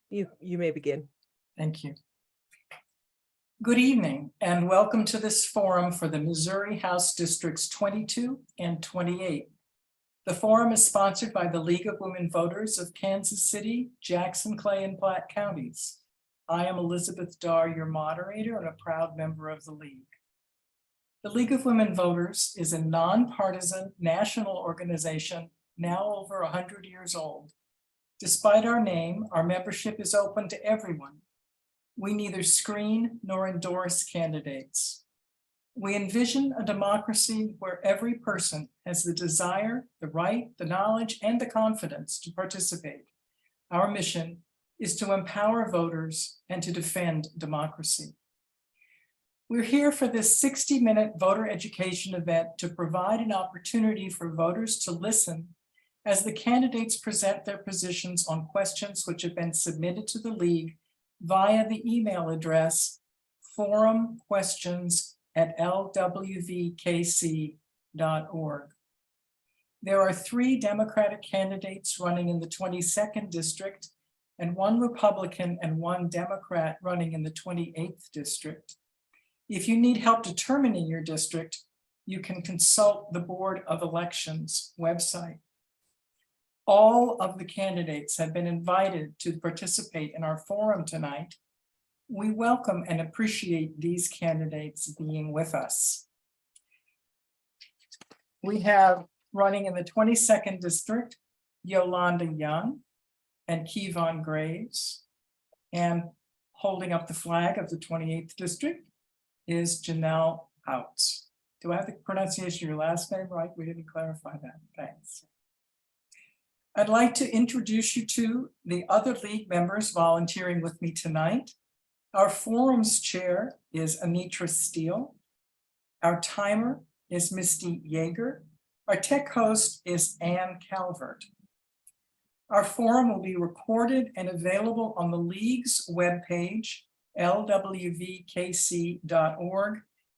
You may begin. Thank you. Good evening and welcome to this forum for the Missouri House Districts 22 and 28. The forum is sponsored by the League of Women Voters of Kansas City, Jackson, Clay, and Platte counties. I am Elizabeth Darr, your moderator and a proud member of the League. The League of Women Voters is a nonpartisan national organization now over 100 years old. Despite our name, our membership is open to everyone. We neither screen nor endorse candidates. We envision a democracy where every person has the desire, the right, the knowledge, and the confidence to participate. Our mission is to empower voters and to defend democracy. We're here for this 60-minute voter education event to provide an opportunity for voters to listen as the candidates present their positions on questions which have been submitted to the League via the email address forumquestions@lwvkc.org. There are 3 Democratic candidates running in the 22nd district and 1 Republican and 1 Democrat running in the 28th district. If you need help determining your district, you can consult the Board of Elections website. All of the candidates have been invited to participate in our forum tonight. We welcome and appreciate these candidates being with us. We have running in the 22nd district, Yolanda Young and Kevon Graves, and holding up the flag of the 28th district is Jennell Houts. Do I have the pronunciation of your last name right? We didn't clarify that. Thanks. I'd like to introduce you to the other League members volunteering with me tonight. Our forum's chair is Anitra Steele. Our timer is Misty Yeager. Our tech host is Ann Calvert. Our forum will be recorded and available on the League's webpage, lwvkc.org,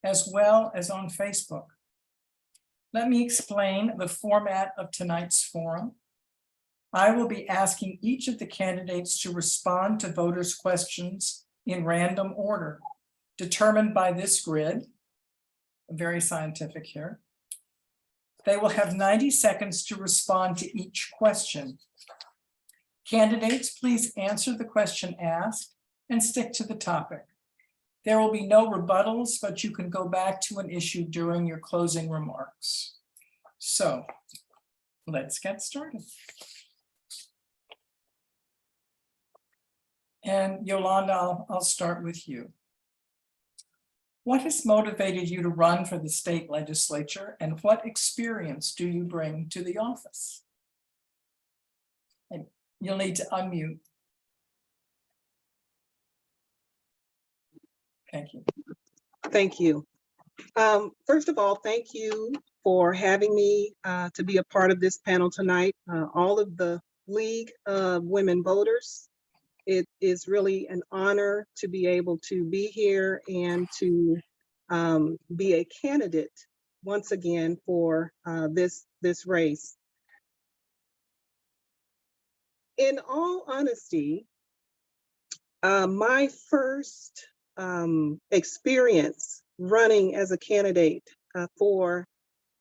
as well as on Facebook. Let me explain the format of tonight's forum. I will be asking each of the candidates to respond to voters' questions in random order, determined by this grid, very scientific here. They will have 90 seconds to respond to each question. Candidates, please answer the question asked and stick to the topic. There will be no rebuttals, but you can go back to an issue during your closing remarks. So let's get started. And Yolanda, I'll start with you. What has motivated you to run for the state legislature, and what experience do you bring to the office? And you'll need to unmute. Thank you. Thank you. First of all, thank you for having me to be a part of this panel tonight. All of the League of Women Voters. It is really an honor to be able to be here and to be a candidate once again for this race. In all honesty, my first experience running as a candidate for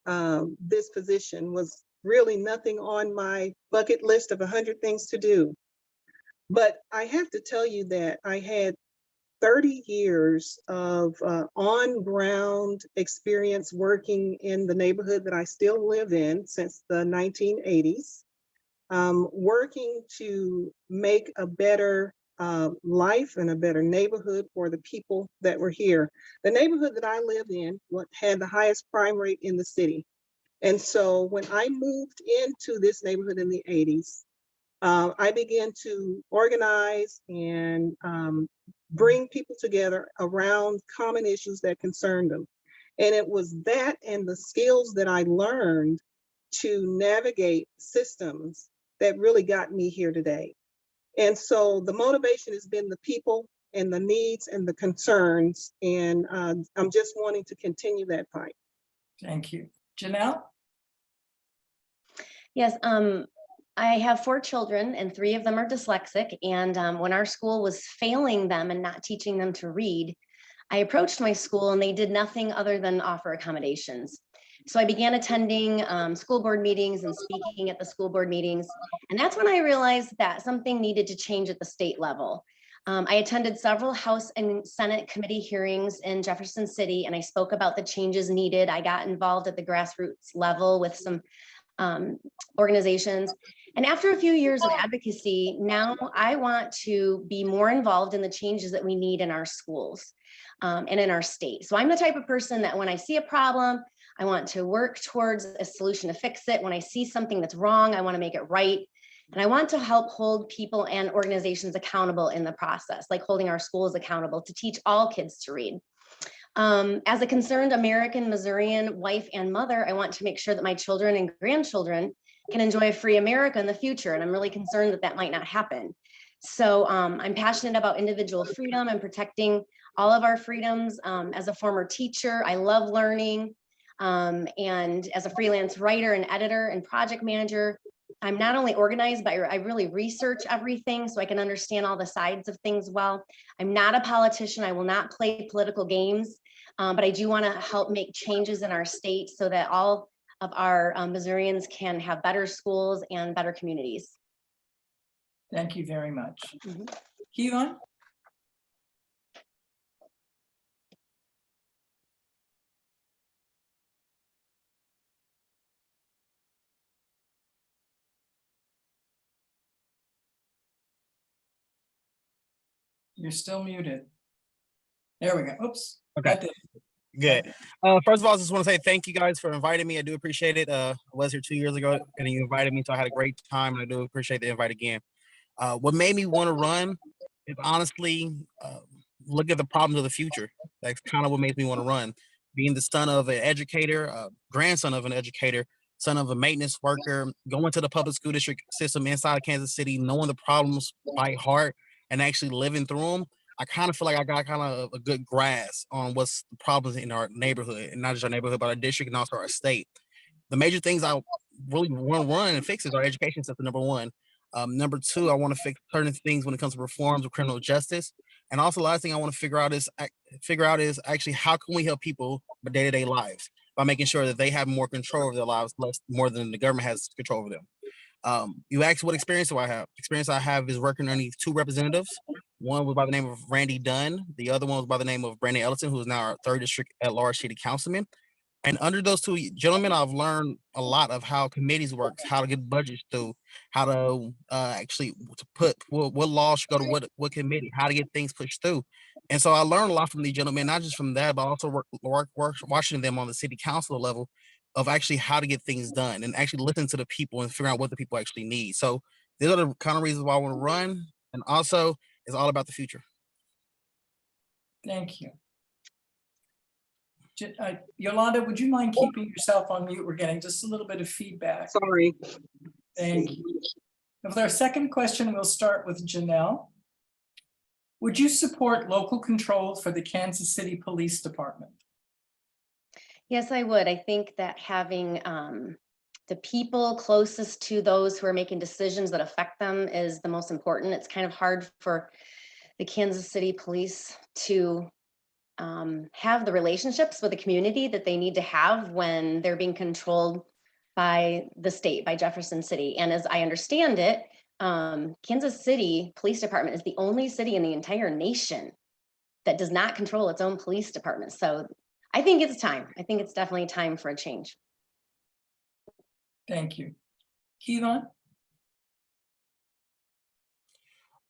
this position was really nothing on my bucket list of 100 things to do. But I have to tell you that I had 30 years of on-ground experience working in the neighborhood that I still live in since the 1980s, working to make a better life and a better neighborhood for the people that were here. The neighborhood that I lived in had the highest crime rate in the city. And so when I moved into this neighborhood in the 80s, I began to organize and bring people together around common issues that concerned them. And it was that and the skills that I learned to navigate systems that really got me here today. And so the motivation has been the people and the needs and the concerns. And I'm just wanting to continue that fight. Thank you. Jennell? Yes, I have 4 children and 3 of them are dyslexic. And when our school was failing them and not teaching them to read, I approached my school and they did nothing other than offer accommodations. So I began attending school board meetings and speaking at the school board meetings. And that's when I realized that something needed to change at the state level. I attended several House and Senate committee hearings in Jefferson City, and I spoke about the changes needed. I got involved at the grassroots level with some organizations. And after a few years of advocacy, now I want to be more involved in the changes that we need in our schools and in our state. So I'm the type of person that when I see a problem, I want to work towards a solution to fix it. When I see something that's wrong, I want to make it right. And I want to help hold people and organizations accountable in the process, like holding our schools accountable to teach all kids to read. As a concerned American Missourian wife and mother, I want to make sure that my children and grandchildren can enjoy a free America in the future. And I'm really concerned that that might not happen. So I'm passionate about individual freedom and protecting all of our freedoms. As a former teacher, I love learning. And as a freelance writer and editor and project manager, I'm not only organized, but I really research everything so I can understand all the sides of things well. I'm not a politician. I will not play political games, but I do want to help make changes in our state so that all of our Missourians can have better schools and better communities. Thank you very much. Mhm. Kevon? You're still muted. There we go. Oops. Okay. That did- Good. First of all, I just want to say thank you guys for inviting me. I do appreciate it. I was here 2 years ago and you invited me, so I had a great time, and I do appreciate the invite again. What made me want to run is honestly look at the problems of the future. That's kind of what makes me want to run. Being the son of an educator, grandson of an educator, son of a maintenance worker, going to the public school district system inside of Kansas City, knowing the problems by heart and actually living through them. I kind of feel like I got kind of a good grasp on what's the problems in our neighborhood, and not just our neighborhood, but our district and also our state. The major things I really want to run and fix is our education system, number one. Number two, I want to fix certain things when it comes to reforms of criminal justice. And also, the last thing I want to figure out is actually how can we help people with day-to-day lives by making sure that they have more control over their lives, less more than the government has control over them. You asked what experience do I have? Experience I have is working underneath 2 representatives. One was by the name of Randy Dunn. The other one was by the name of Brandon Ellison, who is now our 3rd district at large city councilman. And under those 2 gentlemen, I've learned a lot of how committees work, how to get budgets through, how to actually to put what laws should go to what committee, how to get things pushed through. And so I learned a lot from these gentlemen, not just from that, but also work watching them on the city council level of actually how to get things done and actually listen to the people and figure out what the people actually need. So these are the kind of reasons why I want to run. And also it's all about the future. Thank you. Yolanda, would you mind keeping yourself on mute? We're getting just a little bit of feedback. Sorry. Thank you. With our second question, we'll start with Jennell. Would you support local control for the Kansas City Police Department? Yes, I would. I think that having the people closest to those who are making decisions that affect them is the most important. It's kind of hard for the Kansas City Police to have the relationships with the community that they need to have when they're being controlled by the state, by Jefferson City. And as I understand it, Kansas City Police Department is the only city in the entire nation that does not control its own police department. So I think it's time. I think it's definitely time for a change. Thank you. Kevon?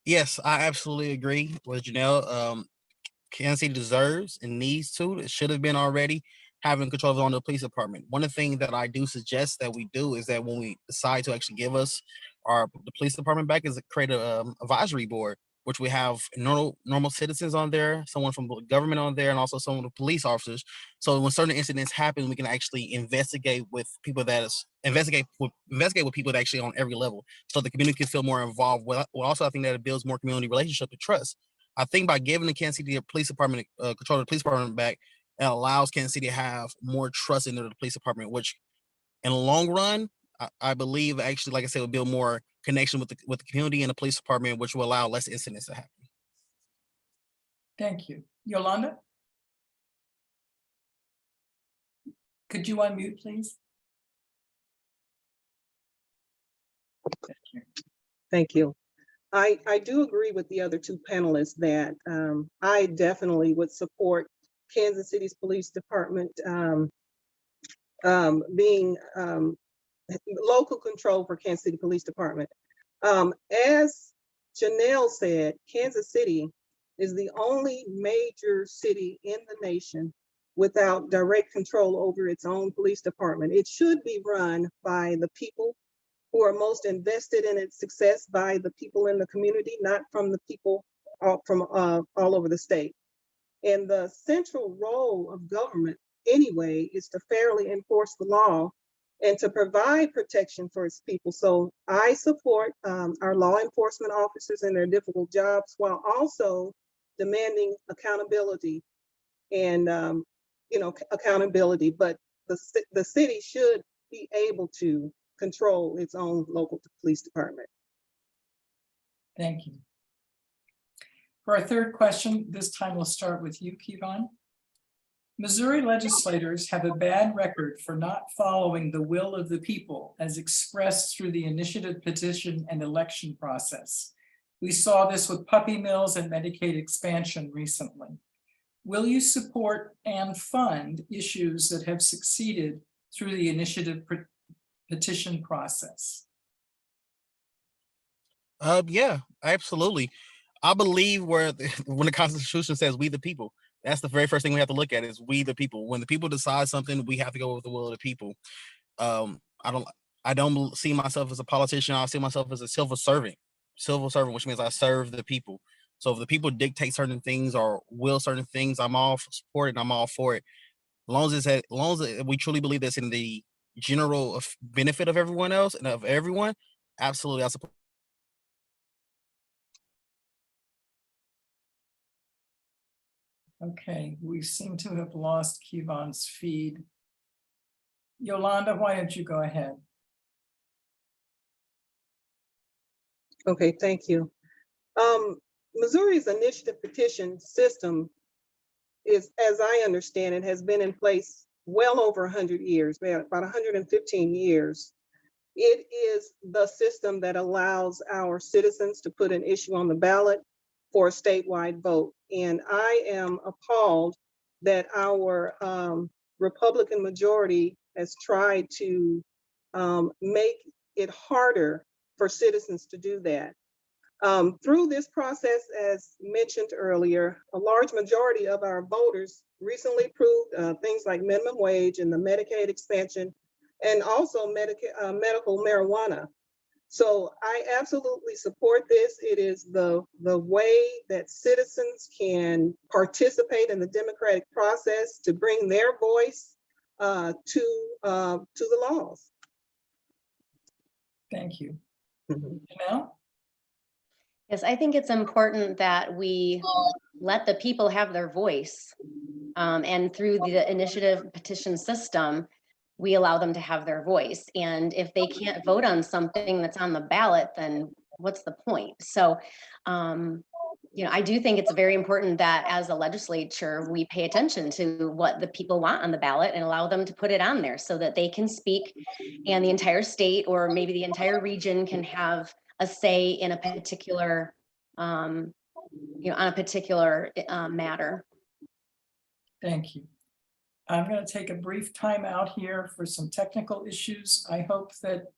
Yes, I absolutely agree with Jennell. Kansas City deserves and needs to. It should have been already having control on the police department. One of the things that I do suggest that we do is that when we decide to actually give us the police department back, is to create a advisory board, which we have normal citizens on there, someone from the government on there, and also some of the police officers. So when certain incidents happen, we can actually investigate with people that is investigate with people that actually on every level, so the community can feel more involved. Well, also I think that it builds more community relationship and trust. I think by giving the Kansas City Police Department control of the police department back, it allows Kansas City to have more trust into the police department, which in the long run, I believe actually, like I said, will build more connection with the community and the police department, which will allow less incidents to happen. Thank you. Yolanda? Could you unmute, please? Thank you. Thank you. I do agree with the other two panelists that I definitely would support Kansas City's police department being local control for Kansas City Police Department. As Jennell said, Kansas City is the only major city in the nation without direct control over its own police department. It should be run by the people who are most invested in its success, by the people in the community, not from the people from all over the state. And the central role of government anyway is to fairly enforce the law and to provide protection for its people. So I support our law enforcement officers in their difficult jobs while also demanding accountability and accountability. But the city should be able to control its own local police department. Thank you. For our third question, this time we'll start with you, Kevon. Missouri legislators have a bad record for not following the will of the people as expressed through the initiative, petition, and election process. We saw this with puppy mills and Medicaid expansion recently. Will you support and fund issues that have succeeded through the initiative petition process? Yeah, absolutely. I believe when the Constitution says we the people, that's the very first thing we have to look at is we the people. When the people decide something, we have to go with the will of the people. I don't see myself as a politician. I see myself as a civil servant, which means I serve the people. So if the people dictate certain things or will certain things, I'm all for it and I'm all for it. As long as we truly believe that's in the general benefit of everyone else and of everyone, absolutely, I support. Okay, we seem to have lost Kevon's feed. Yolanda, why don't you go ahead? Okay, thank you. Missouri's initiative petition system is, as I understand it, has been in place well over 100 years, about 115 years. It is the system that allows our citizens to put an issue on the ballot for a statewide vote. And I am appalled that our Republican majority has tried to make it harder for citizens to do that. Through this process, as mentioned earlier, a large majority of our voters recently approved things like minimum wage and the Medicaid expansion, and also medical marijuana. So I absolutely support this. It is the way that citizens can participate in the democratic process to bring their voice to the laws. Thank you. Mhm. Jennell? Yes, I think it's important that we let the people have their voice. And through the initiative petition system, we allow them to have their voice. And if they can't vote on something that's on the ballot, then what's the point? So, I do think it's very important that as a legislature, we pay attention to what the people want on the ballot and allow them to put it on there so that they can speak and the entire state or maybe the entire region can have a say in a particular, on a particular matter. Thank you. I'm going to take a brief time out here for some technical issues. I hope that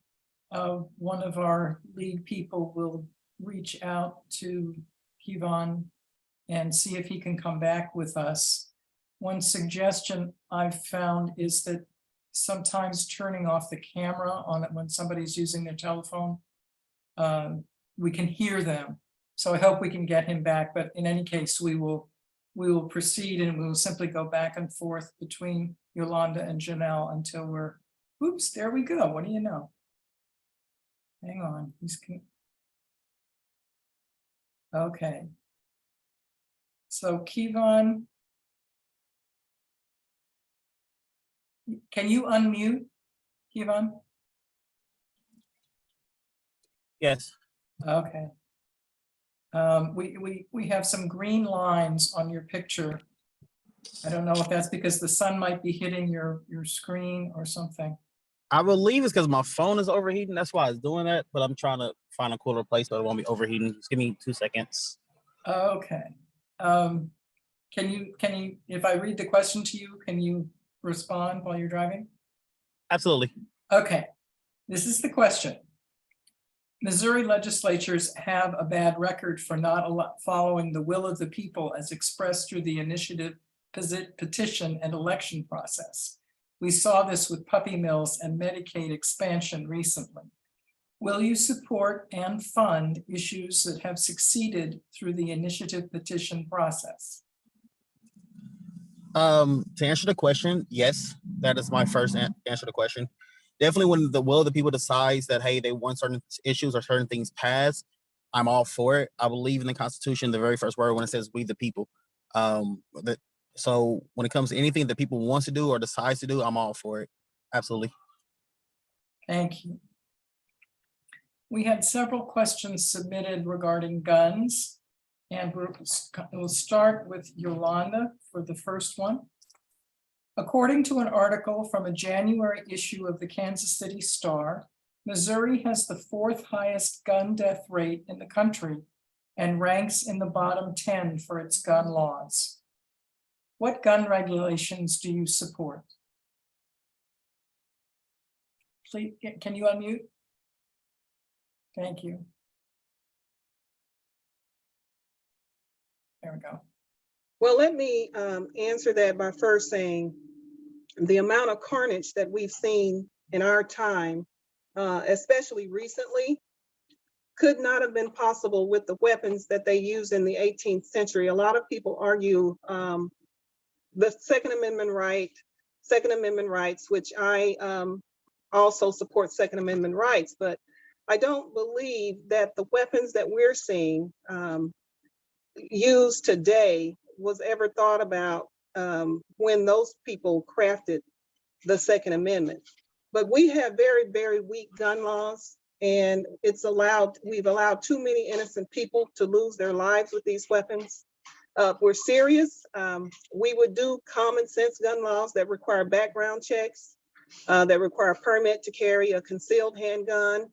one of our lead people will reach out to Kevon and see if he can come back with us. One suggestion I've found is that sometimes turning off the camera on it when somebody's using their telephone, we can hear them. So I hope we can get him back, but in any case, we will proceed and we will simply go back and forth between Yolanda and Jennell until we're, oops, there we go. What do you know? Hang on. Okay. So Kevon, can you unmute, Kevon? Yes. Okay. We have some green lines on your picture. I don't know if that's because the sun might be hitting your screen or something. I believe it's because my phone is overheating. That's why it's doing that. But I'm trying to find a cooler place so it won't be overheating. Just give me 2 seconds. Okay. Can you, if I read the question to you, can you respond while you're driving? Absolutely. Okay, this is the question. Missouri legislatures have a bad record for not following the will of the people as expressed through the initiative, petition, and election process. We saw this with puppy mills and Medicaid expansion recently. Will you support and fund issues that have succeeded through the initiative petition process? To answer the question, yes, that is my first answer to the question. Definitely when the will of the people decides that, hey, they want certain issues or certain things passed, I'm all for it. I believe in the Constitution, the very first word when it says we the people. So when it comes to anything that people wants to do or decides to do, I'm all for it. Absolutely. Thank you. We had several questions submitted regarding guns, and we'll start with Yolanda for the first one. According to an article from a January issue of the Kansas City Star, Missouri has the 4th highest gun death rate in the country and ranks in the bottom 10 for its gun laws. What gun regulations do you support? Please, can you unmute? Thank you. There we go. Well, let me answer that by first saying the amount of carnage that we've seen in our time, especially recently, could not have been possible with the weapons that they used in the 18th century. A lot of people argue the Second Amendment rights, which I also support Second Amendment rights, but I don't believe that the weapons that we're seeing used today was ever thought about when those people crafted the Second Amendment. But we have very, very weak gun laws, and we've allowed too many innocent people to lose their lives with these weapons. If we're serious, we would do common sense gun laws that require background checks, that require a permit to carry a concealed handgun.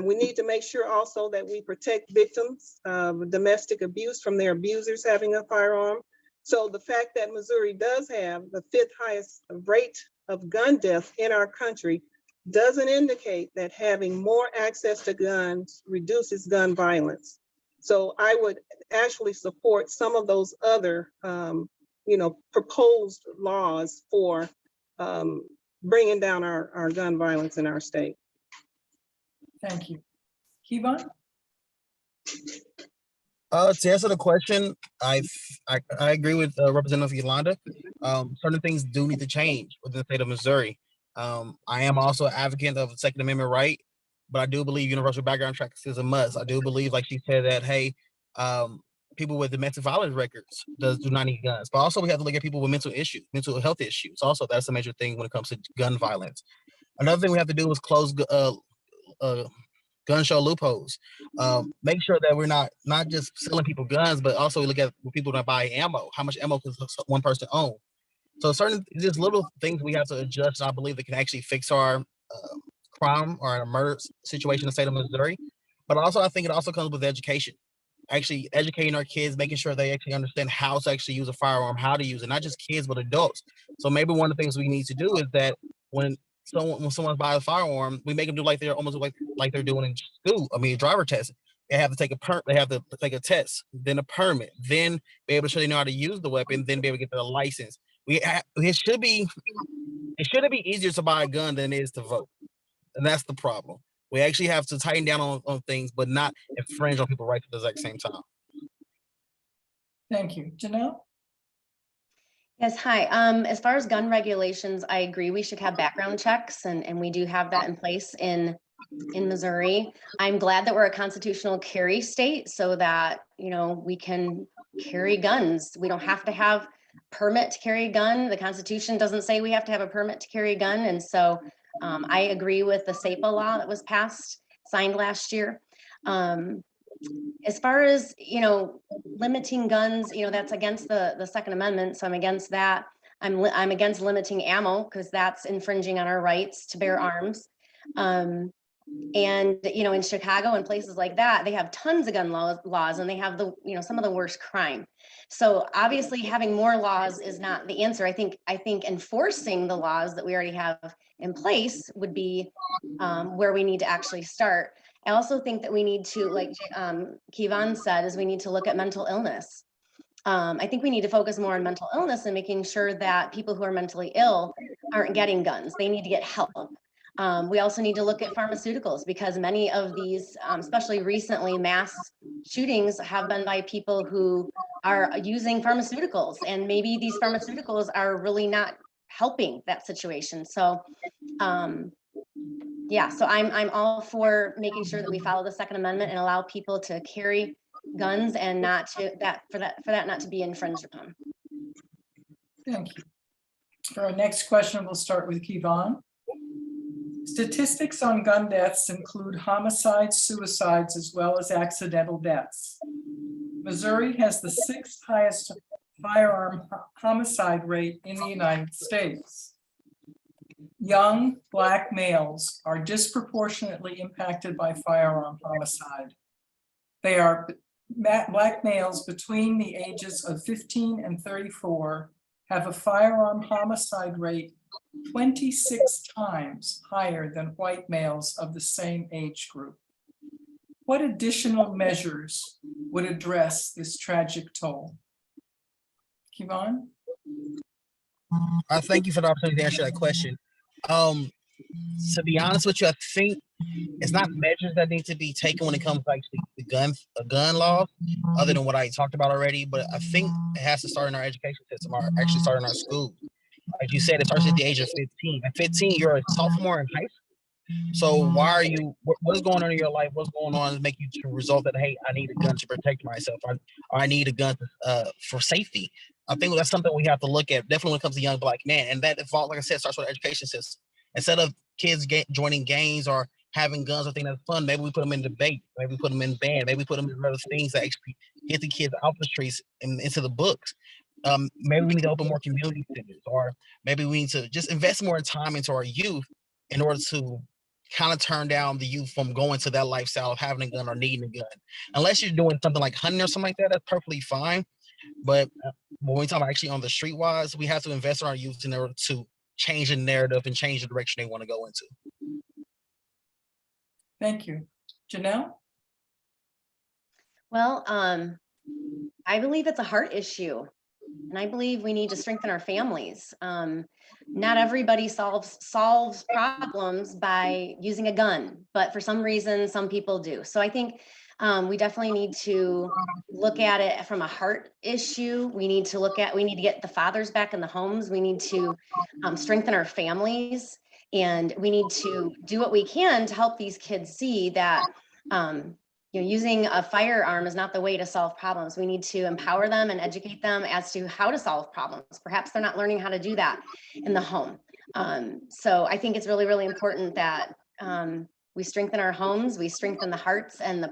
We need to make sure also that we protect victims of domestic abuse from their abusers having a firearm. So the fact that Missouri does have the 5th highest rate of gun death in our country doesn't indicate that having more access to guns reduces gun violence. So I would actually support some of those other, proposed laws for bringing down our gun violence in our state. Thank you. Kevon? To answer the question, I agree with Representative Yolanda. Certain things do need to change within the state of Missouri. I am also an advocate of the Second Amendment right, but I do believe universal background checks is a must. I do believe, like she said, that hey, people with domestic violence records do not need guns. But also we have to look at people with mental health issues. Also, that's a major thing when it comes to gun violence. Another thing we have to do is close gun show loopholes. Make sure that we're not just selling people guns, but also we look at people that buy ammo. How much ammo can one person own? So certain just little things we have to adjust. And I believe that can actually fix our crime or a murder situation in the state of Missouri. But also, I think it also comes with education. Actually educating our kids, making sure they actually understand how to actually use a firearm, how to use it, not just kids, but adults. So maybe one of the things we need to do is that when someone buys a firearm, we make them do like they're almost like they're doing in school. I mean, driver test. They have to take they have to take a test, then a permit, then be able to show they know how to use the weapon, then be able to get their license. It shouldn't be easier to buy a gun than it is to vote, and that's the problem. We actually have to tighten down on things, but not infringe on people's rights at the exact same time. Thank you. Jennell? Yes, hi. As far as gun regulations, I agree we should have background checks, and we do have that in place in Missouri. I'm glad that we're a constitutional carry state so that, we can carry guns. We don't have to have permit to carry a gun. The Constitution doesn't say we have to have a permit to carry a gun. And so I agree with the SAPA law that was signed last year. As far as, limiting guns, that's against the Second Amendment. So I'm against that. I'm against limiting ammo because that's infringing on our rights to bear arms. And, in Chicago and places like that, they have tons of gun laws and they have some of the worst crime. So obviously having more laws is not the answer. I think enforcing the laws that we already have in place would be where we need to actually start. I also think that we need to, like Kevon said, is we need to look at mental illness. I think we need to focus more on mental illness and making sure that people who are mentally ill aren't getting guns. They need to get help. We also need to look at pharmaceuticals because many of these, especially recently, mass shootings have been by people who are using pharmaceuticals, and maybe these pharmaceuticals are really not helping that situation. So, yeah, so I'm all for making sure that we follow the Second Amendment and allow people to carry guns and not to for that not to be infringed upon. Thank you. For our next question, we'll start with Kevon. Statistics on gun deaths include homicides, suicides, as well as accidental deaths. Missouri has the 6th highest firearm homicide rate in the United States. Young Black males are disproportionately impacted by firearm homicide. They are Black males between the ages of 15 and 34 have a firearm homicide rate 26 times higher than white males of the same age group. What additional measures would address this tragic toll? Kevon? Thank you for the opportunity to answer that question. To be honest with you, I think it's not measures that need to be taken when it comes to actually the gun laws, other than what I talked about already. But I think it has to start in our education system, or actually start in our schools. Like you said, it starts at the age of 15. At 15, you're a sophomore in high school. So why are you? What's going on in your life? What's going on to make you to result that, hey, I need a gun to protect myself, or I need a gun for safety? I think that's something we have to look at, definitely when it comes to young Black men. And that involves, like I said, starts with the education system. Instead of kids joining gangs or having guns or things that's fun, maybe we put them in debate, maybe we put them in band, maybe we put them in other things that actually get the kids out the streets and into the books. Maybe we need to open more community centers, or maybe we need to just invest more time into our youth in order to kind of turn down the youth from going to that lifestyle of having a gun or needing a gun. Unless you're doing something like hunting or something like that, that's perfectly fine. But when we talk about actually on the street wise, we have to invest in our youth in order to change the narrative and change the direction they want to go into. Thank you. Jennell? Well, I believe it's a heart issue, and I believe we need to strengthen our families. Not everybody solves problems by using a gun, but for some reason, some people do. So I think we definitely need to look at it from a heart issue. We need to get the fathers back in the homes. We need to strengthen our families, and we need to do what we can to help these kids see that using a firearm is not the way to solve problems. We need to empower them and educate them as to how to solve problems. Perhaps they're not learning how to do that in the home. So I think it's really, really important that we strengthen our homes, we strengthen the hearts, and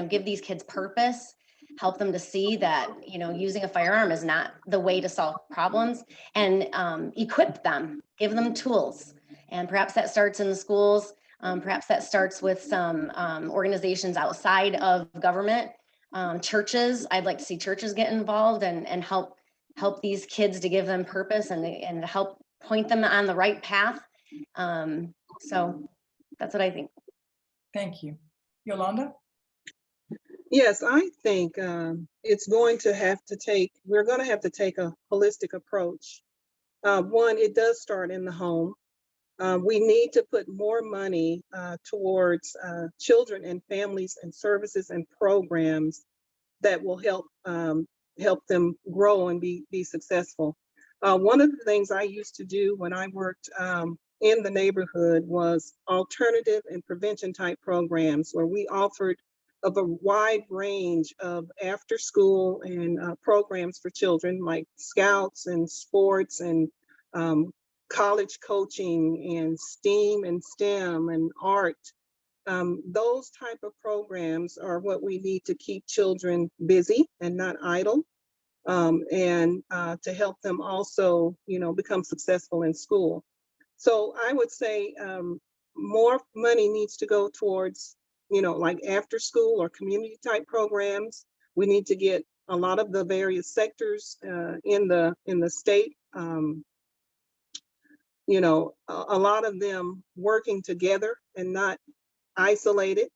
give these kids purpose, help them to see that, using a firearm is not the way to solve problems, and equip them, give them tools. And perhaps that starts in the schools. Perhaps that starts with some organizations outside of government, churches. I'd like to see churches get involved and help these kids, to give them purpose and help point them on the right path. So that's what I think. Thank you. Yolanda? Yes, I think we're going to have to take a holistic approach. One, it does start in the home. We need to put more money towards children and families and services and programs that will help them grow and be successful. One of the things I used to do when I worked in the neighborhood was alternative and prevention type programs, where we offered a wide range of after school and programs for children, like scouts and sports and college coaching and STEAM and STEM and art those type of programs are what we need to keep children busy and not idle, and to help them also, become successful in school. So I would say more money needs to go towards, like after school or community type programs. We need to get a lot of the various sectors in the state, a lot of them working together and not isolated.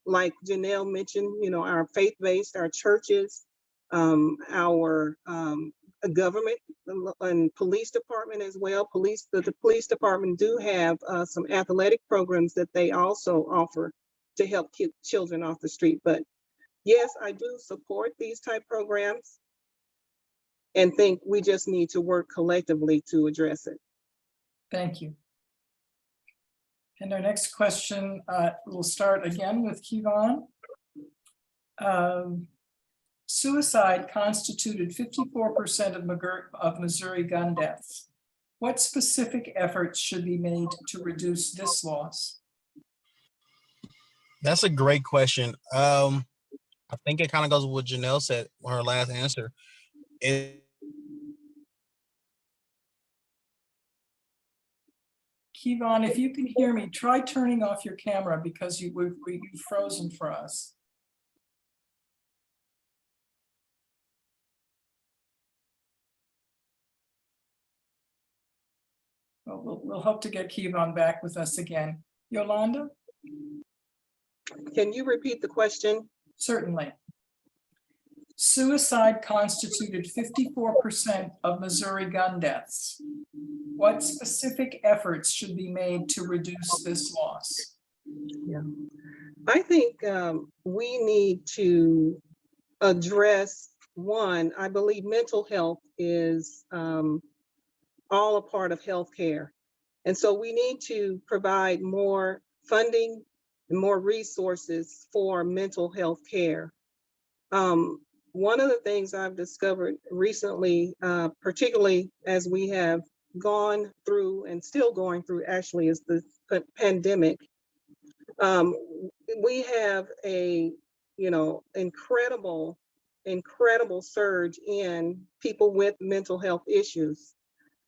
Like Jennell mentioned, our faith-based, our churches, our government and police department as well. The police department do have some athletic programs that they also offer to help keep children off the street. But yes, I do support these type programs and think we just need to work collectively to address it. Thank you. And our next question, we'll start again with Kevon. Suicide constituted 54% of Missouri gun deaths. What specific efforts should be made to reduce this loss? That's a great question. I think it kind of goes with what Jennell said on her last answer. Kevon, if you can hear me, try turning off your camera because you've frozen for us. Well, we'll hope to get Kevon back with us again. Yolanda? Can you repeat the question? Certainly. Suicide constituted 54% of Missouri gun deaths. What specific efforts should be made to reduce this loss? Yeah, I think we need to address one. I believe mental health is all a part of healthcare, and so we need to provide more funding and more resources for mental health care. One of the things I've discovered recently, particularly as we have gone through and still going through actually, is the pandemic. We have a incredible surge in people with mental health issues.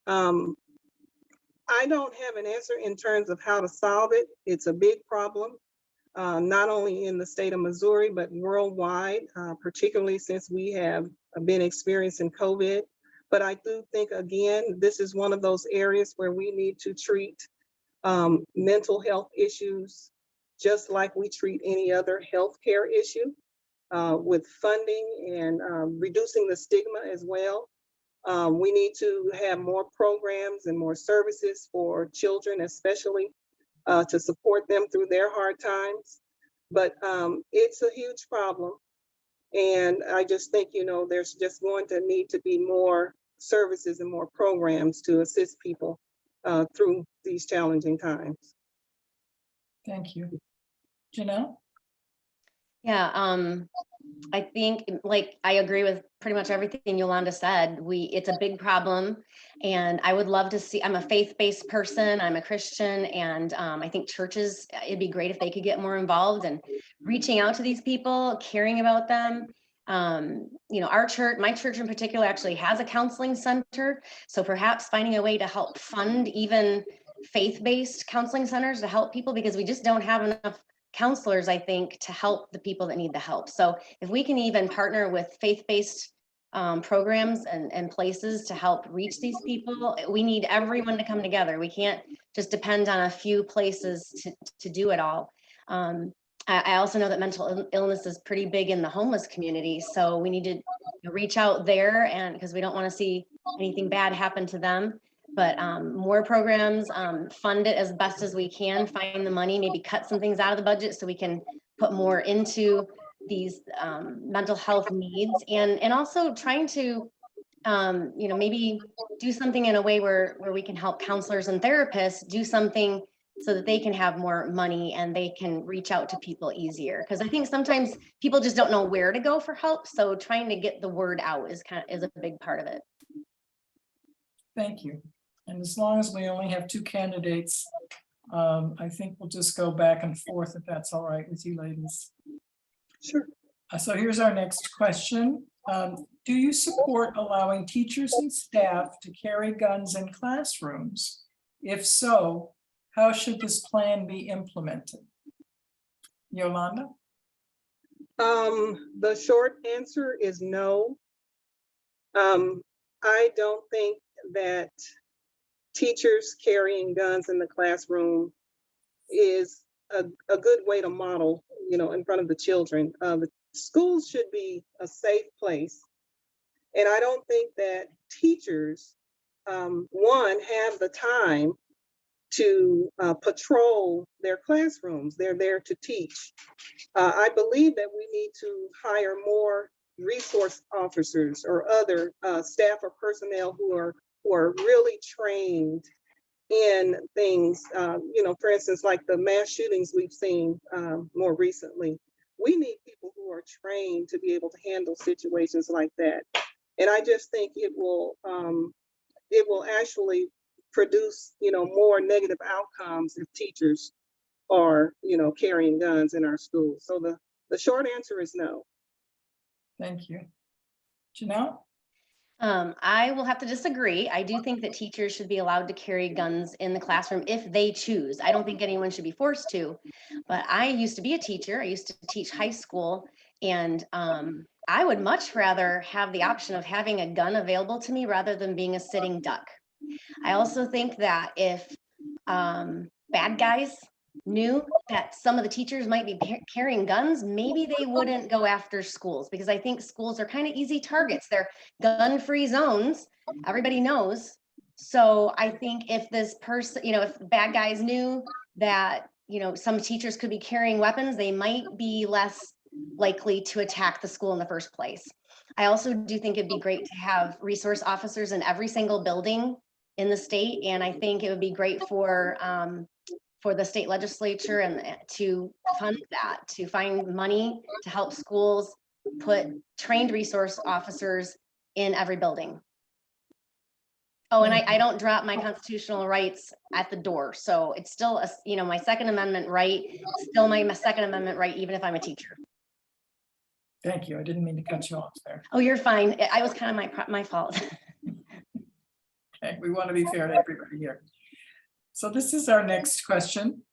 I don't have an answer in terms of how to solve it. It's a big problem, not only in the state of Missouri, but worldwide, particularly since we have been experiencing COVID. But I do think, again, this is one of those areas where we need to treat mental health issues just like we treat any other healthcare issue, with funding and reducing the stigma as well. We need to have more programs and more services for children, especially to support them through their hard times. But it's a huge problem. And I just think, there's just going to need to be more services and more programs to assist people through these challenging times. Thank you. Jennell? Yeah, I think I agree with pretty much everything Yolanda said. It's a big problem, and I would love to see, I'm a faith-based person, I'm a Christian, and I think churches, it'd be great if they could get more involved and reaching out to these people, caring about them. Our church, my church in particular, actually has a counseling center. So perhaps finding a way to help fund even faith-based counseling centers to help people, because we just don't have enough counselors, I think, to help the people that need the help. So if we can even partner with faith-based programs and places to help reach these people, we need everyone to come together. We can't just depend on a few places to do it all. I also know that mental illness is pretty big in the homeless community. So we need to reach out there, and because we don't want to see anything bad happen to them. But more programs, fund it as best as we can, find the money, maybe cut some things out of the budget so we can put more into these mental health needs, and also trying to, maybe do something in a way where we can help counselors and therapists do something so that they can have more money and they can reach out to people easier. Because I think sometimes people just don't know where to go for help. So trying to get the word out is a big part of it. Thank you. And as long as we only have 2 candidates, I think we'll just go back and forth if that's all right with you ladies. Sure. So here's our next question. Do you support allowing teachers and staff to carry guns in classrooms? If so, how should this plan be implemented? Yolanda? The short answer is no. I don't think that teachers carrying guns in the classroom is a good way to model, in front of the children. The schools should be a safe place. And I don't think that teachers, one, have the time to patrol their classrooms. They're there to teach. I believe that we need to hire more resource officers or other staff or personnel who are really trained in things, for instance, like the mass shootings we've seen more recently. We need people who are trained to be able to handle situations like that. And I just think it will actually produce, more negative outcomes if teachers are, carrying guns in our schools. So the short answer is no. Thank you. Jennell? I will have to disagree. I do think that teachers should be allowed to carry guns in the classroom if they choose. I don't think anyone should be forced to, but I used to be a teacher. I used to teach high school, and I would much rather have the option of having a gun available to me rather than being a sitting duck. I also think that if bad guys knew that some of the teachers might be carrying guns, maybe they wouldn't go after schools, because I think schools are kind of easy targets. They're gun-free zones, everybody knows. So I think if this person, if bad guys knew that, some teachers could be carrying weapons, they might be less likely to attack the school in the first place. I also do think it'd be great to have resource officers in every single building in the state, and I think it would be great for the state legislature and to fund that, to find money to help schools put trained resource officers in every building. Oh, and I don't drop my constitutional rights at the door. So it's still my Second Amendment right, still my Second Amendment right, even if I'm a teacher. Thank you. I didn't mean to cut you off there. Oh, you're fine. I was kind of my fault. Okay, we want to be fair to everybody here. So this is our next question.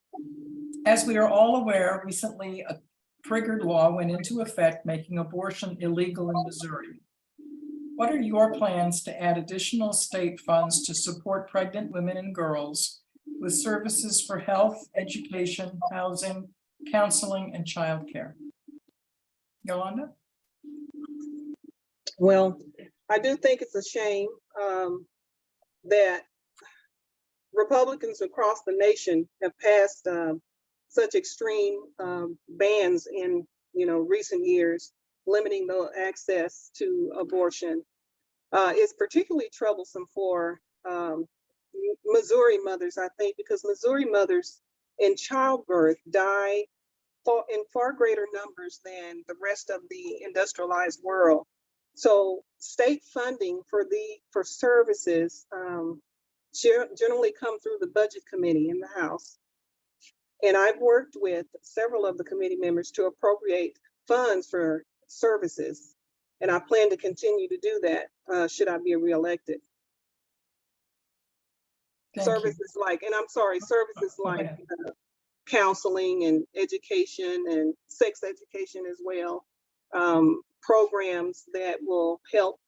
As we are all aware, recently a triggered law went into effect making abortion illegal in Missouri. What are your plans to add additional state funds to support pregnant women and girls with services for health, education, housing, counseling, and childcare? Yolanda? Well, I do think it's a shame that Republicans across the nation have passed such extreme bans in recent years, limiting the access to abortion. It's particularly troublesome for Missouri mothers, I think, because Missouri mothers in childbirth die in far greater numbers than the rest of the industrialized world. So state funding for services generally come through the budget committee in the House. And I've worked with several of the committee members to appropriate funds for services. And I plan to continue to do that should I be reelected. Services like counseling and education and sex education as well. Programs that will help,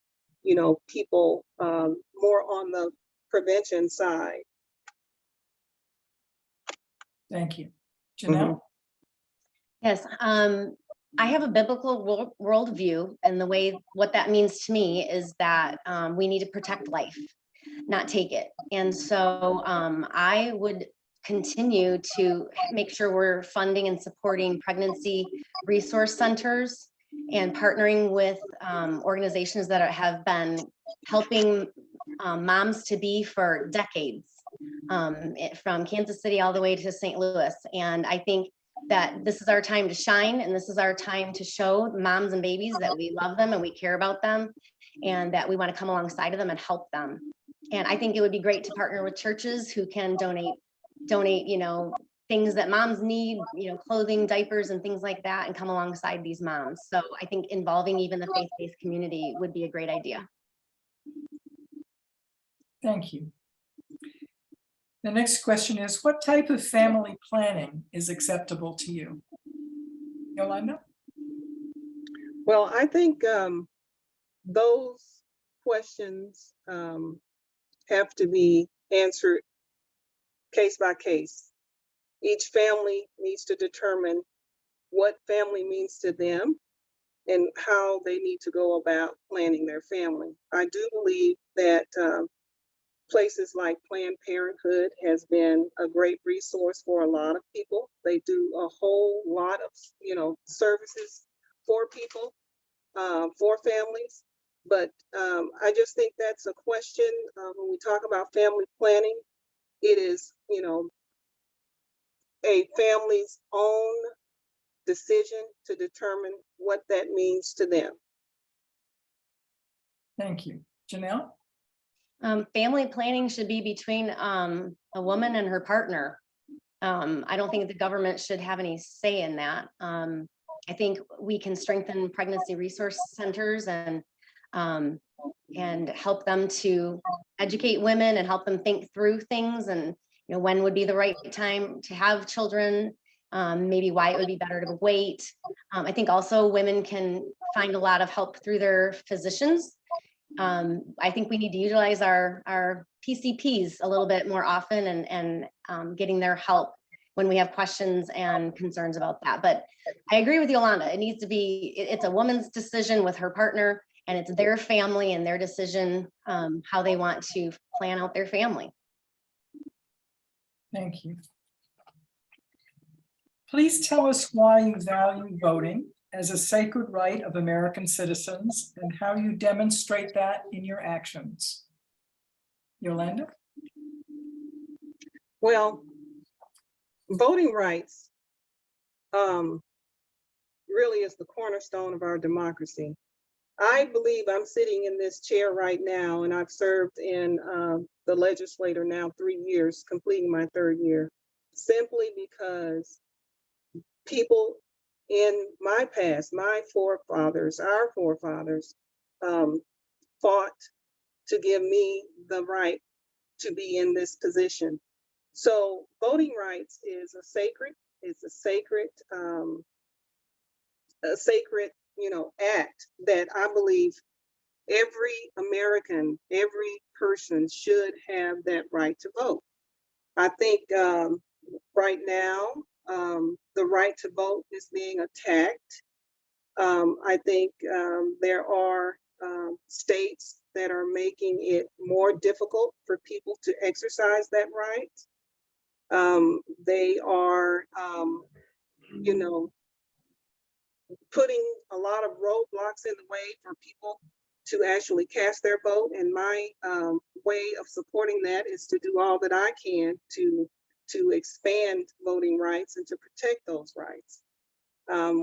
people more on the prevention side. Thank you. Jennell? Yes, I have a biblical worldview, and what that means to me is that we need to protect life, not take it. And so I would continue to make sure we're funding and supporting pregnancy resource centers and partnering with organizations that have been helping moms to be for decades, from Kansas City all the way to St. Louis. And I think that this is our time to shine, and this is our time to show moms and babies that we love them and we care about them, and that we want to come alongside of them and help them. And I think it would be great to partner with churches who can donate donate, things that moms need, clothing, diapers, and things like that, and come alongside these moms. So I think involving even the faith-based community would be a great idea. Thank you. The next question is, what type of family planning is acceptable to you? Yolanda? Well, I think those questions have to be answered case by case. Each family needs to determine what family means to them and how they need to go about planning their family. I do believe that places like Planned Parenthood has been a great resource for a lot of people. They do a whole lot of, services for people, for families. But I just think that's a question when we talk about family planning. It is, a family's own decision to determine what that means to them. Thank you. Jennell? Family planning should be between a woman and her partner. I don't think the government should have any say in that. I think we can strengthen pregnancy resource centers and help them to educate women and help them think through things, and when would be the right time to have children, maybe why it would be better to wait. I think also women can find a lot of help through their physicians. I think we need to utilize our PCPs a little bit more often and getting their help when we have questions and concerns about that. But I agree with Yolanda. It needs to be, it's a woman's decision with her partner, and it's their family and their decision how they want to plan out their family. Thank you. Please tell us why you value voting as a sacred right of American citizens and how you demonstrate that in your actions. Yolanda? Well, voting rights really is the cornerstone of our democracy. I believe I'm sitting in this chair right now, and I've served in the legislature now 3 years, completing my 3rd year, simply because people in my past, my forefathers, our forefathers, fought to give me the right to be in this position. So voting rights is a sacred, act that I believe every American, every person should have that right to vote. I think right now, the right to vote is being attacked. I think there are states that are making it more difficult for people to exercise that right. They are, putting a lot of roadblocks in the way for people to actually cast their vote. And my way of supporting that is to do all that I can to expand voting rights and to protect those rights.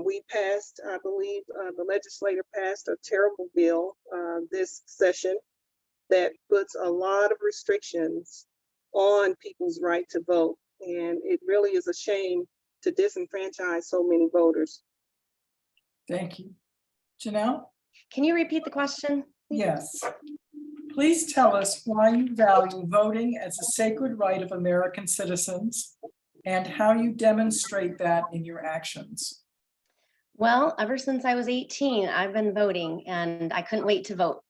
We passed, I believe, the legislature passed a terrible bill this session that puts a lot of restrictions on people's right to vote. And it really is a shame to disenfranchise so many voters. Thank you. Jennell? Can you repeat the question? Yes. Please tell us why you value voting as a sacred right of American citizens and how you demonstrate that in your actions. Well, ever since I was 18, I've been voting, and I couldn't wait to vote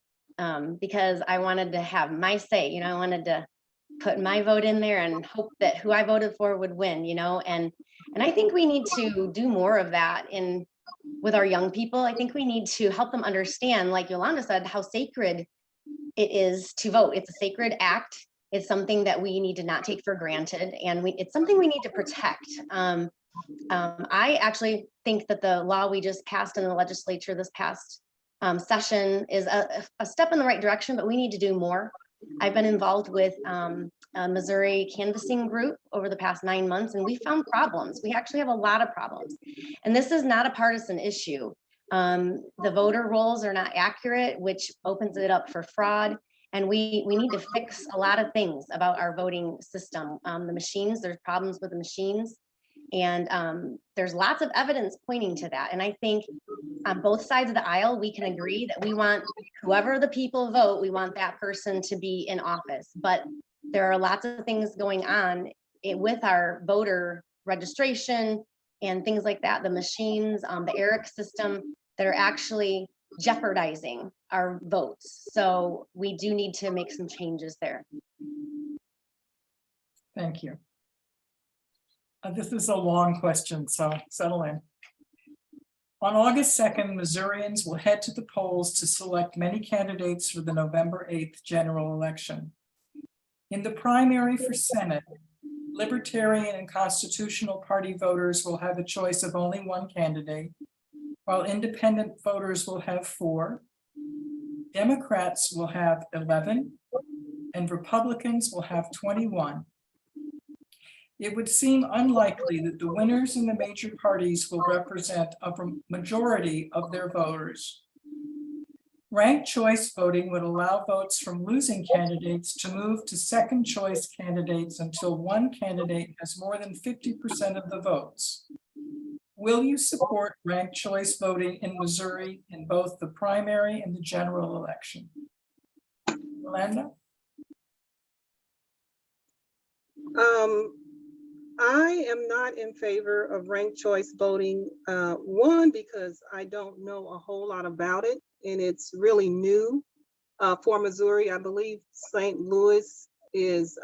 because I wanted to have my say. I wanted to put my vote in there and hope that who I voted for would win, and I think we need to do more of that with our young people. I think we need to help them understand, like Yolanda said, how sacred it is to vote. It's a sacred act. It's something that we need to not take for granted, and it's something we need to protect. I actually think that the law we just passed in the legislature this past session is a step in the right direction, but we need to do more. I've been involved with a Missouri canvassing group over the past 9 months, and we found problems. We actually have a lot of problems. And this is not a partisan issue. The voter rolls are not accurate, which opens it up for fraud. And we need to fix a lot of things about our voting system. The machines, there's problems with the machines. And there's lots of evidence pointing to that. And I think on both sides of the aisle, we can agree that we want whoever the people vote, we want that person to be in office. But there are lots of things going on with our voter registration and things like that, the machines, the ERIC system, that are actually jeopardizing our votes. So we do need to make some changes there. Thank you. This is a long question, so settle in. On August 2nd, Missourians will head to the polls to select many candidates for the November 8th general election. In the primary for Senate, Libertarian and Constitutional Party voters will have a choice of only one candidate, while independent voters will have 4. Democrats will have 11, and Republicans will have 21. It would seem unlikely that the winners in the major parties will represent a majority of their voters. Ranked choice voting would allow votes from losing candidates to move to second choice candidates until one candidate has more than 50% of the votes. Will you support ranked choice voting in Missouri in both the primary and the general election? Yolanda? I am not in favor of ranked choice voting. One, because I don't know a whole lot about it, and it's really new for Missouri. I believe St. Louis is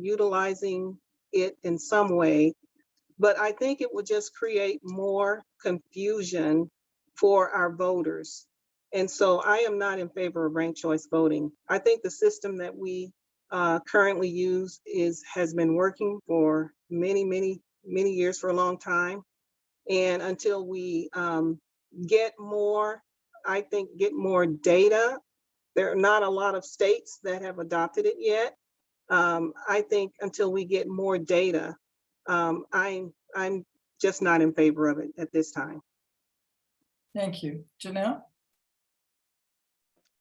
utilizing it in some way, but I think it would just create more confusion for our voters. And so I am not in favor of ranked choice voting. I think the system that we currently use has been working for many years, for a long time. And until we get more data, there are not a lot of states that have adopted it yet. I think until we get more data, I'm just not in favor of it at this time. Thank you. Jennell?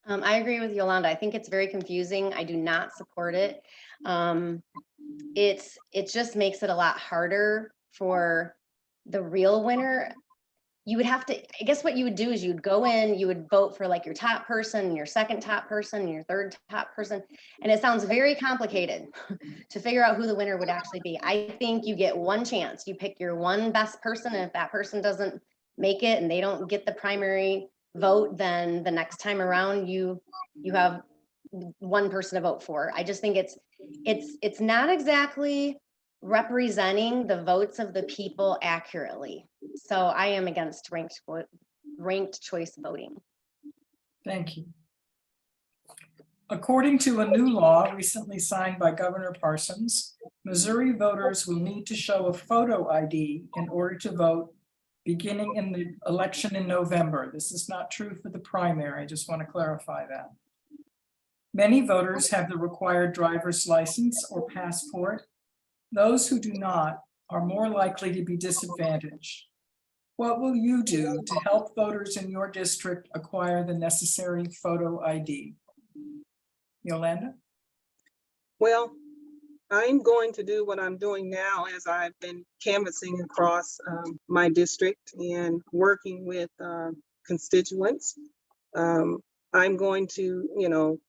I agree with Yolanda. I think it's very confusing. I do not support it. It just makes it a lot harder for the real winner. You would have to, I guess what you would do is you'd go in, you would vote for like your top person, your second top person, your third top person. And it sounds very complicated to figure out who the winner would actually be. I think you get one chance. You pick your one best person, and if that person doesn't make it and they don't get the primary vote, then the next time around you have one person to vote for. I just think it's not exactly representing the votes of the people accurately. So I am against ranked choice voting. Thank you. According to a new law recently signed by Governor Parsons, Missouri voters will need to show a photo ID in order to vote beginning in the election in November. This is not true for the primary. I just want to clarify that. Many voters have the required driver's license or passport. Those who do not are more likely to be disadvantaged. What will you do to help voters in your district acquire the necessary photo ID? Yolanda? Well, I'm going to do what I'm doing now, as I've been canvassing across my district and working with constituents. I'm going to,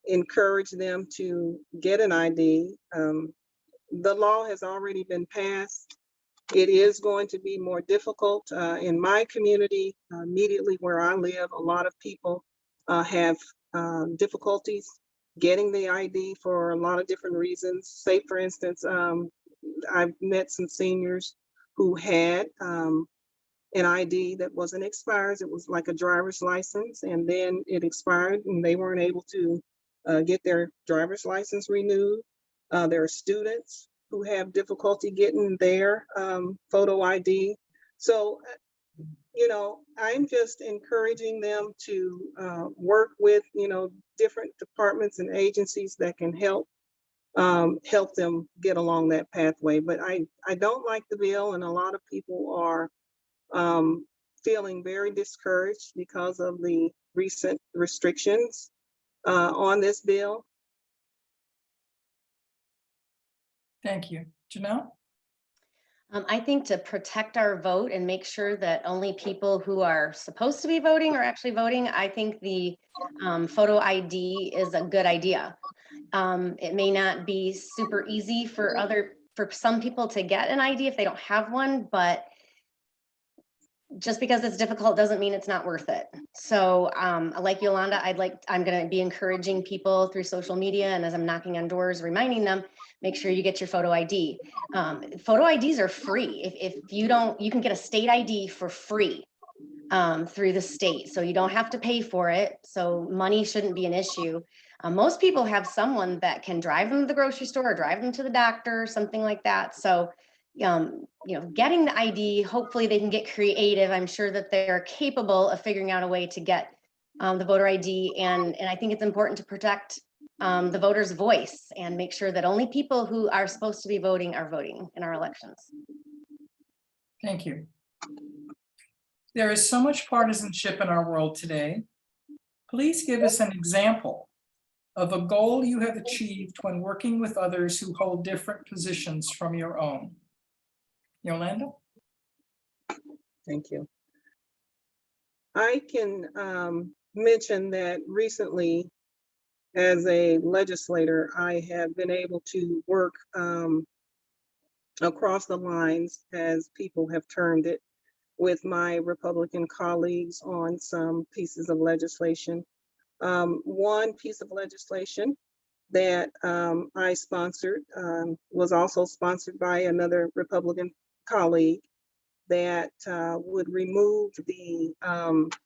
encourage them to get an ID. The law has already been passed. It is going to be more difficult in my community, immediately where I live. A lot of people have difficulties getting the ID for a lot of different reasons. Say, for instance, I've met some seniors who had an ID that wasn't expired. It was like a driver's license, and then it expired and they weren't able to get their driver's license renewed. There are students who have difficulty getting their photo ID. So, I'm just encouraging them to work with, different departments and agencies that can help them get along that pathway. But I don't like the bill, and a lot of people are feeling very discouraged because of the recent restrictions. on this bill. Thank you. Jennell? I think to protect our vote and make sure that only people who are supposed to be voting are actually voting, I think the photo ID is a good idea. It may not be super easy for some people to get an ID if they don't have one, but just because it's difficult doesn't mean it's not worth it. So like Yolanda, I'm going to be encouraging people through social media, and as I'm knocking on doors, reminding them, make sure you get your photo ID. Photo IDs are free. If you don't, you can get a state ID for free through the state. So you don't have to pay for it. So money shouldn't be an issue. Most people have someone that can drive them to the grocery store or drive them to the doctor, something like that. So getting the ID, hopefully they can get creative. I'm sure that they're capable of figuring out a way to get the voter ID. And I think it's important to protect the voter's voice and make sure that only people who are supposed to be voting are voting in our elections. Thank you. There is so much partisanship in our world today. Please give us an example of a goal you have achieved when working with others who hold different positions from your own. Yolanda? Thank you. I can mention that recently, as a legislator, I have been able to work across the lines, as people have termed it, with my Republican colleagues on some pieces of legislation. One piece of legislation that I sponsored was also sponsored by another Republican colleague that would remove the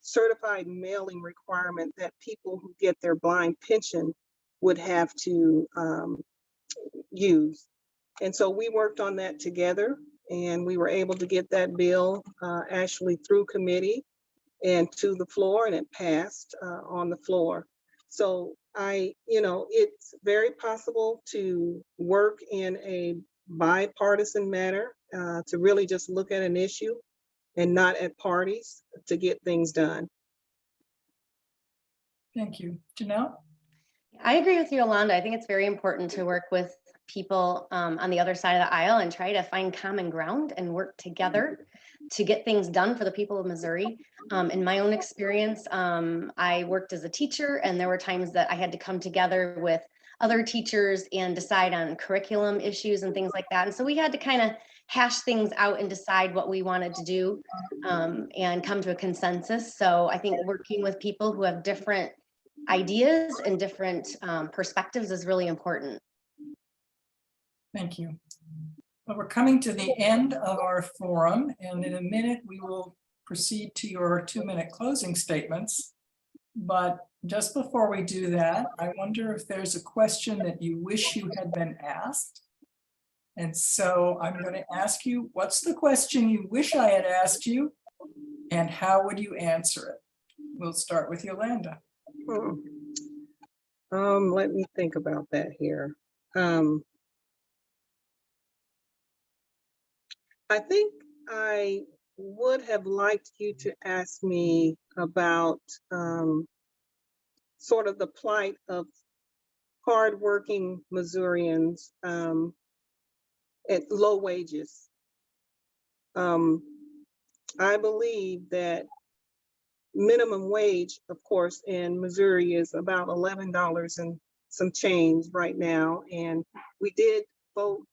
certified mailing requirement that people who get their blind pension would have to use. And so we worked on that together, and we were able to get that bill actually through committee and to the floor, and it passed on the floor. So it's very possible to work in a bipartisan manner, to really just look at an issue and not at parties to get things done. Thank you. Jennell? I agree with you, Yolanda. I think it's very important to work with people on the other side of the aisle and try to find common ground and work together to get things done for the people of Missouri. In my own experience, I worked as a teacher, and there were times that I had to come together with other teachers and decide on curriculum issues and things like that. And so we had to kind of hash things out and decide what we wanted to do and come to a consensus. So I think working with people who have different ideas and different perspectives is really important. Thank you. Well, we're coming to the end of our forum, and in a minute we will proceed to your 2-minute closing statements. But just before we do that, I wonder if there's a question that you wish you had been asked. And so I'm going to ask you, what's the question you wish I had asked you, and how would you answer it? We'll start with Yolanda. Let me think about that here. I think I would have liked you to ask me about sort of the plight of hardworking Missourians at low wages. I believe that minimum wage, of course, in Missouri is about $11 and some change right now. And we did vote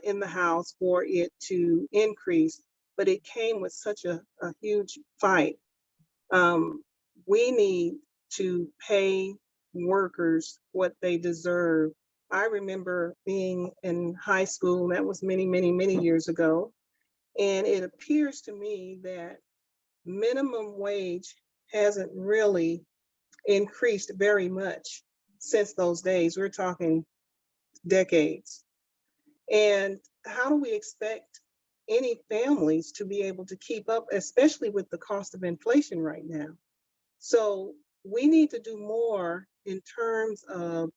in the House for it to increase, but it came with such a huge fight. We need to pay workers what they deserve. I remember being in high school, that was many, many, many years ago. And it appears to me that minimum wage hasn't really increased very much since those days. We're talking decades. And how do we expect any families to be able to keep up, especially with the cost of inflation right now? So we need to do more in terms of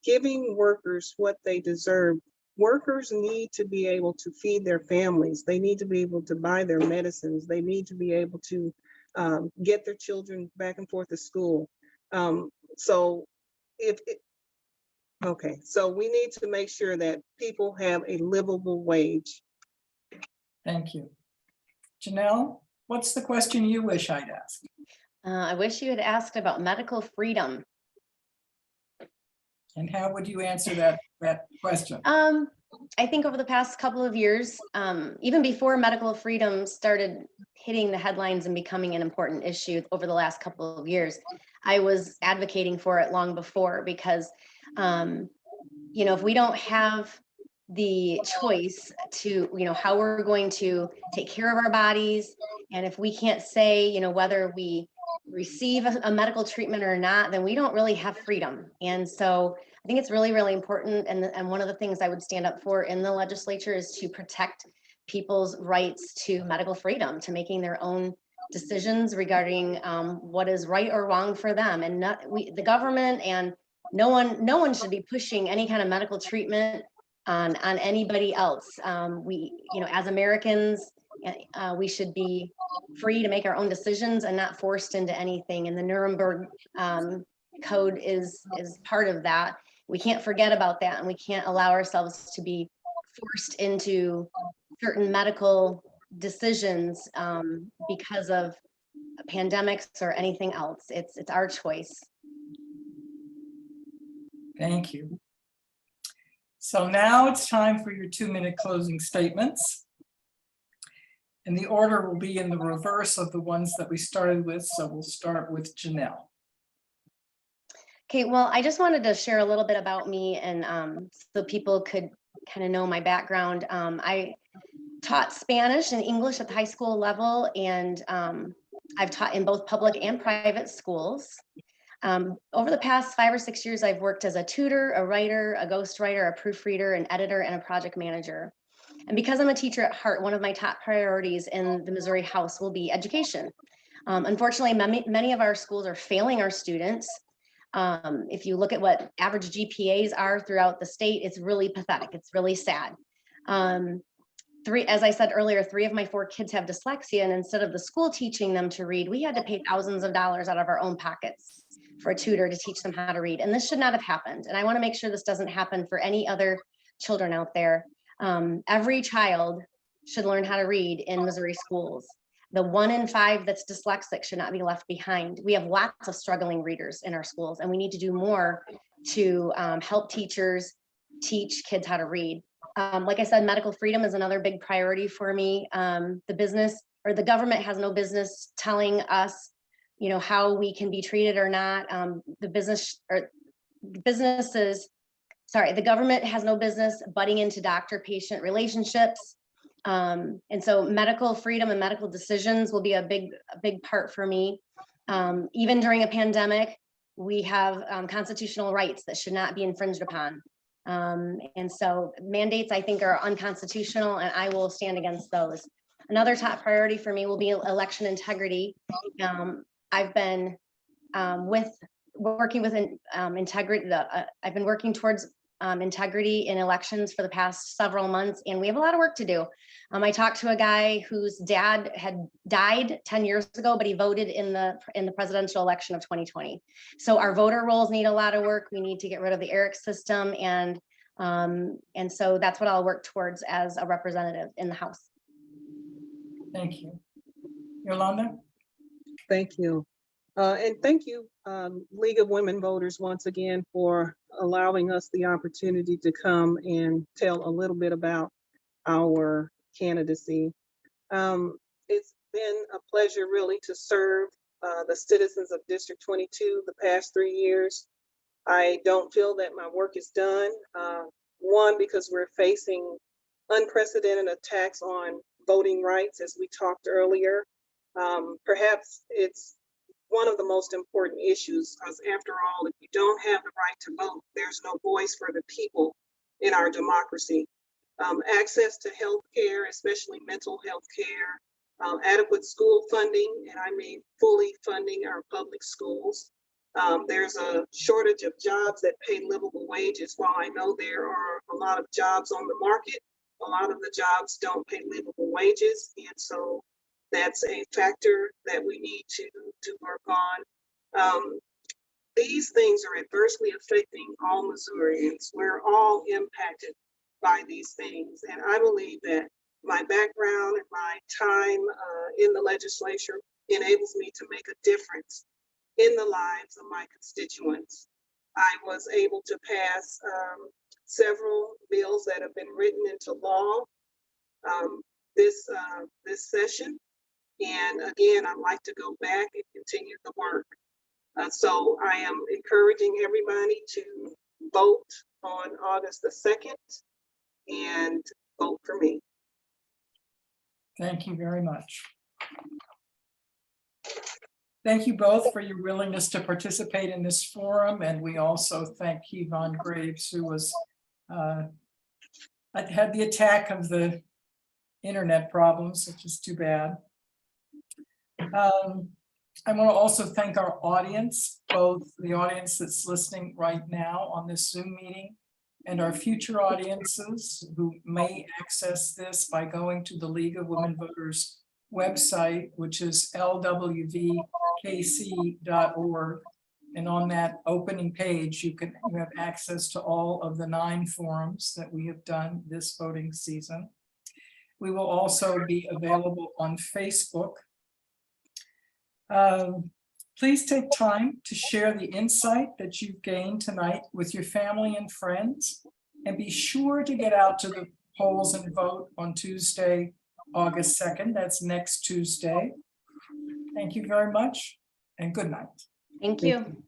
giving workers what they deserve. Workers need to be able to feed their families. They need to be able to buy their medicines. They need to be able to get their children back and forth to school. So okay, so we need to make sure that people have a livable wage. Thank you. Jennell, what's the question you wish I'd asked? I wish you had asked about medical freedom. And how would you answer that question? I think over the past couple of years, even before medical freedom started hitting the headlines and becoming an important issue over the last couple of years, I was advocating for it long before, because, if we don't have the choice to, how we're going to take care of our bodies, and if we can't say, whether we receive a medical treatment or not, then we don't really have freedom. And so I think it's really, really important. And one of the things I would stand up for in the legislature is to protect people's rights to medical freedom, to making their own decisions regarding what is right or wrong for them. And the government, and no one should be pushing any kind of medical treatment on anybody else. As Americans, we should be free to make our own decisions and not forced into anything. And the Nuremberg Code is part of that. We can't forget about that, and we can't allow ourselves to be forced into certain medical decisions because of pandemics or anything else. It's our choice. Thank you. So now it's time for your 2-minute closing statements. And the order will be in the reverse of the ones that we started with. So we'll start with Jennell. Okay, well, I just wanted to share a little bit about me, and so people could kind of know my background. I taught Spanish and English at the high school level, and I've taught in both public and private schools. Over the past 5 or 6 years, I've worked as a tutor, a writer, a ghostwriter, a proofreader, an editor, and a project manager. And because I'm a teacher at heart, one of my top priorities in the Missouri House will be education. Unfortunately, many of our schools are failing our students. If you look at what average GPAs are throughout the state, it's really pathetic. It's really sad. As I said earlier, 3 of my 4 kids have dyslexia, and instead of the school teaching them to read, we had to pay thousands of dollars out of our own pockets for a tutor to teach them how to read. And this should not have happened. And I want to make sure this doesn't happen for any other children out there. Every child should learn how to read in Missouri schools. The 1 in 5 that's dyslexic should not be left behind. We have lots of struggling readers in our schools, and we need to do more to help teachers teach kids how to read. Like I said, medical freedom is another big priority for me. The government has no business telling us, how we can be treated or not. The government has no business butting into doctor-patient relationships. And so medical freedom and medical decisions will be a big part for me. Even during a pandemic, we have constitutional rights that should not be infringed upon. And so mandates, I think, are unconstitutional, and I will stand against those. Another top priority for me will be election integrity. I've been working with integrity. I've been working towards integrity in elections for the past several months, and we have a lot of work to do. I talked to a guy whose dad had died 10 years ago, but he voted in the presidential election of 2020. So our voter rolls need a lot of work. We need to get rid of the ERIC system, and so that's what I'll work towards as a representative in the House. Thank you. Yolanda? Thank you. And thank you, League of Women Voters, once again, for allowing us the opportunity to come and tell a little bit about our candidacy. It's been a pleasure, really, to serve the citizens of District 22 the past 3 years. I don't feel that my work is done. One, because we're facing unprecedented attacks on voting rights, as we talked earlier. Perhaps it's one of the most important issues, because after all, if you don't have the right to vote, there's no voice for the people in our democracy. Access to health care, especially mental health care, adequate school funding, and I mean fully funding our public schools. There's a shortage of jobs that pay livable wages. While I know there are a lot of jobs on the market, a lot of the jobs don't pay livable wages, and so that's a factor that we need to work on. these things are adversely affecting all Missourians. We're all impacted by these things. And I believe that my background and my time in the legislature enables me to make a difference in the lives of my constituents. I was able to pass several bills that have been written into law this session. And again, I'd like to go back and continue the work. So I am encouraging everybody to vote on August the 2nd and vote for me. Thank you very much. Thank you both for your willingness to participate in this forum. And we also thank Kevon Graves, who was had the attack of the internet problems, which is too bad. I want to also thank our audience, both the audience that's listening right now on this Zoom meeting and our future audiences who may access this by going to the League of Women Voters website, which is lwvkc.org. And on that opening page, you have access to all of the 9 forums that we have done this voting season. We will also be available on Facebook. Please take time to share the insight that you've gained tonight with your family and friends, and be sure to get out to the polls and vote on Tuesday, August 2nd. That's next Tuesday. Thank you very much and good night. Thank you.